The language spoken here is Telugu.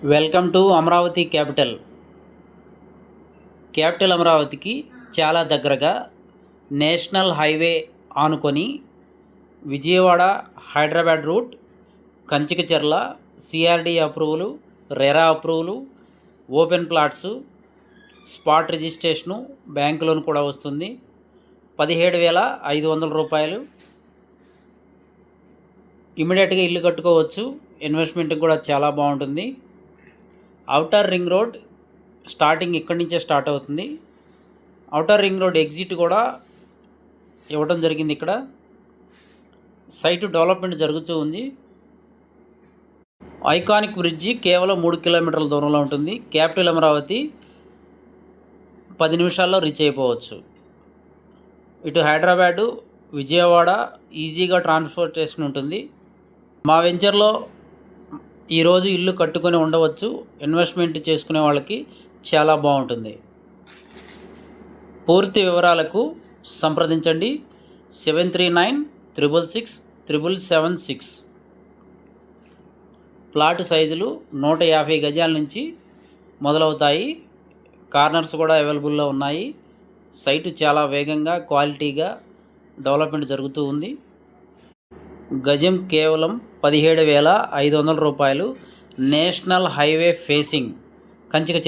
Welcome to Amaravati capital. Capital అమరావతికి చాలా దగ్గరగా నేషనల్ హైవే ఆనుకొని Vijayawada Hyderabad route, Kanchikacherla, CRD approval, RERA approval, open plots, spot registration, bank loan కూడా వస్తుంది. 17,500 రూపాయలు. ఇమీడియట్గా ఇల్లు కట్టుకోవచ్చు. ఇన్వెస్ట్మెంట్కి కూడా చాలా బాగుంటుంది. ఔటర్ రింగ్ రోడ్ స్టార్టింగ్ ఇక్కడి నుంచే స్టార్ట్ అవుతుంది. ఔటర్ రింగ్ రోడ్ ఎగ్జిట్ కూడా ఇవ్వడం జరిగింది. ఇక్కడ సైటు డెవలప్మెంట్ జరుగుతూ ఉంది. ఐకానిక్ బ్రిడ్జి కేవలం 3 కిలోమీటర్ల దూరంలో ఉంటుంది. క్యాపిటల్ అమరావతి 10 నిమిషాల్లో రీచ్ అయిపోవచ్చు. ఇటు హైదరాబాదు, విజయవాడ ఈజీగా ట్రాన్స్పోర్టేషన్ ఉంటుంది. మా వెంచర్లో ఈరోజు ఇల్లు కట్టుకొని ఉండవచ్చు. ఇన్వెస్ట్మెంట్ చేసుకునే వాళ్ళకి చాలా బాగుంటుంది. పూర్తి వివరాలకు సంప్రదించండి 7396667776. ప్లాట్ సైజులు 150 గజాల నుంచి మొదలవుతాయి. కార్నర్స్ కూడా అవైలబుల్లో ఉన్నాయి. సైటు చాలా వేగంగా క్వాలిటీగా డెవలప్మెంట్ జరుగుతూ ఉంది. గజం కేవలం 17,500 రూపాయలు. National highway facing Kanchikacherla.